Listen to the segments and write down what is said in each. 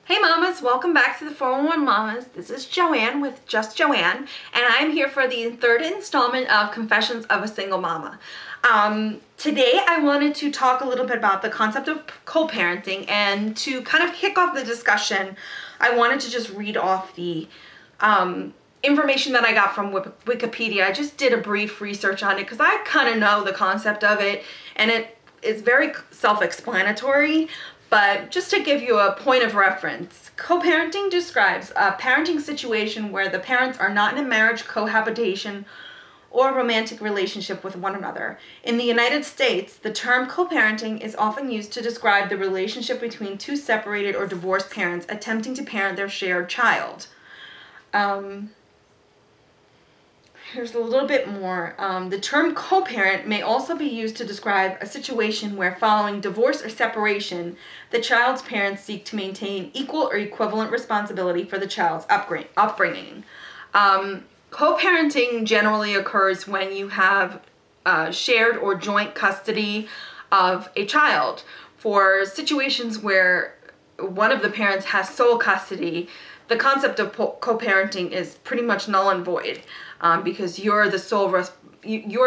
Hey mamas, welcome back to the 411 Mamas. This is Joanne with Just Joanne, and I'm here for the third installment of Confessions of a Single Mama. Today I wanted to talk a little bit about the concept of co-parenting, and to kind of kick off the discussion, I wanted to just read off the information that I got from Wikipedia. I just did a brief research on it because I kind of know the concept of it, and it is very self-explanatory. But just to give you a point of reference, co-parenting describes a parenting situation where the parents are not in a marriage, cohabitation, or romantic relationship with one another. In the United States, the term co-parenting is often used to describe the relationship between two separated or divorced parents attempting to parent their shared child. Here's a little bit more. The term co-parent may also be used to describe a situation where, following divorce or separation, the child's parents seek to maintain equal or equivalent responsibility for the child's upbringing. Co-parenting generally occurs when you have shared or joint custody of a child. For situations where one of the parents has sole custody, the concept of co-parenting is pretty much null and void. Because you're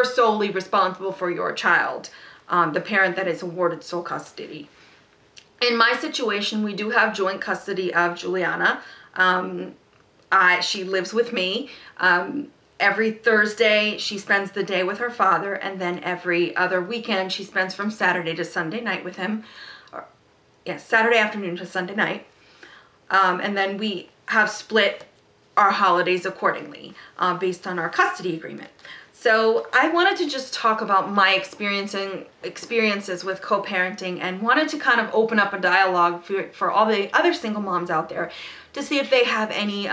solely responsible for your child, the parent that is awarded sole custody. In my situation, we do have joint custody of Juliana. She lives with me. Every Thursday, she spends the day with her father, and then every other weekend, she spends from Saturday to Sunday night with him. Saturday afternoon to Sunday night. And then we have split our holidays accordingly, based on our custody agreement. So I wanted to just talk about my experiences with co-parenting, and wanted to kind of open up a dialogue for all the other single moms out there to see if they have any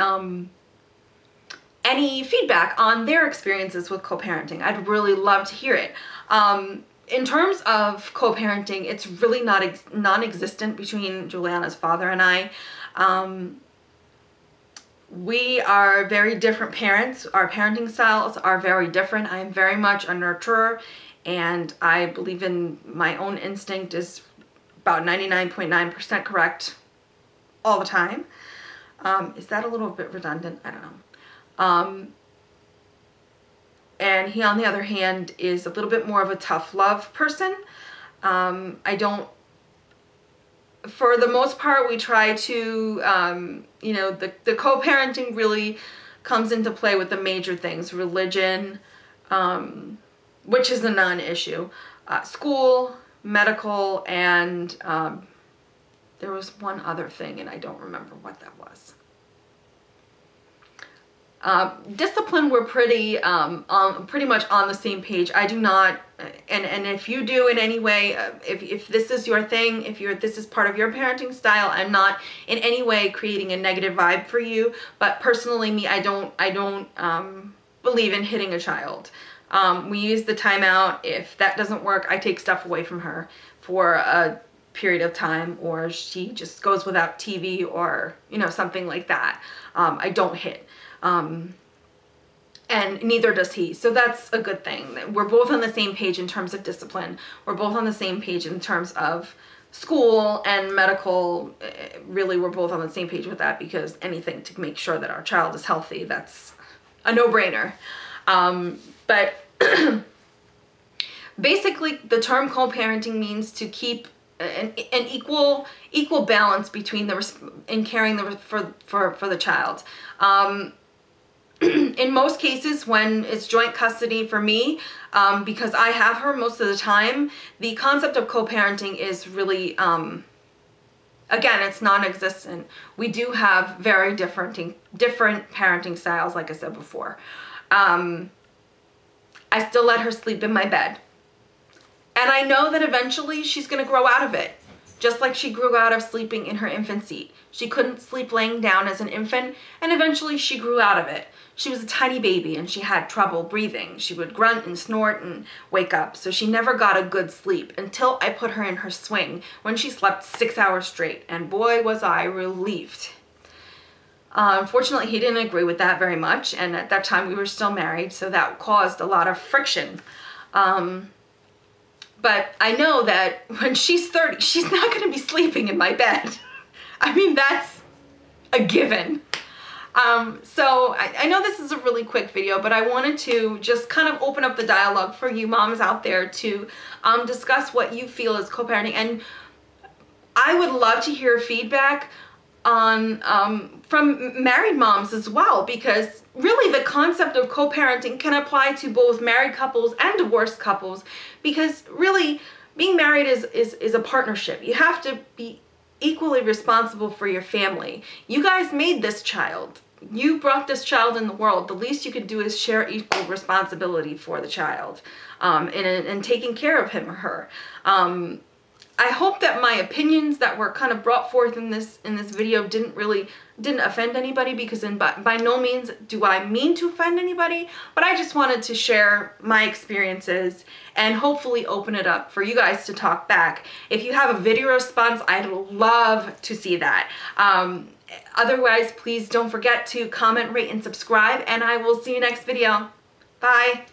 feedback on their experiences with co-parenting. I'd really love to hear it. In terms of co-parenting, it's really non-existent between Juliana's father and I. We are very different parents. Our parenting styles are very different. I am very much a nurturer, and I believe in my own instinct is about 99.9% correct all the time. Is that a little bit redundant? I don't know. And he, on the other hand, is a little bit more of a tough love person. For the most part, we try to, the co-parenting really comes into play with the major things: religion, which is a non-issue, school, medical, and there was one other thing, and I don't remember what that was. Discipline, we're pretty much on the same page. I do not, and if you do in any way, if this is your thing, this is part of your parenting style, I'm not in any way creating a negative vibe for you. But personally, me, I don't believe in hitting a child. We use the timeout. If that doesn't work, I take stuff away from her for a period of time, or she just goes without TV, or something like that. I don't hit. And neither does he. So that's a good thing. We're both on the same page in terms of discipline. We're both on the same page in terms of school and medical. Really, we're both on the same page with that, because anything to make sure that our child is healthy, that's a no-brainer. But basically, the term co-parenting means to keep an equal balance between in caring for the child. In most cases, when it's joint custody for me, because I have her most of the time, the concept of co-parenting is really, again, it's non-existent. We do have very different parenting styles, like I said before. I still let her sleep in my bed. And I know that eventually she's going to grow out of it. Just like she grew out of sleeping in her infant seat. She couldn't sleep laying down as an infant, and eventually she grew out of it. She was a tiny baby and she had trouble breathing. She would grunt and snort and wake up, so she never got a good sleep until I put her in her swing, when she slept 6 hours straight, and boy was I relieved. Unfortunately, he didn't agree with that very much, and at that time we were still married, so that caused a lot of friction. But I know that when she's 30, she's not going to be sleeping in my bed. I mean, that's a given. So I know this is a really quick video, but I wanted to just kind of open up the dialogue for you moms out there to discuss what you feel is co-parenting. And I would love to hear feedback on from married moms as well, because really the concept of co-parenting can apply to both married couples and divorced couples, because really being married is a partnership. You have to be equally responsible for your family. You guys made this child. You brought this child in the world. The least you could do is share equal responsibility for the child, and taking care of him or her. I hope that my opinions that were kind of brought forth in this video didn't offend anybody, because by no means do I mean to offend anybody, but I just wanted to share my experiences and hopefully open it up for you guys to talk back. If you have a video response, I'd love to see that. Otherwise, please don't forget to comment, rate, and subscribe, and I will see you next video. Bye.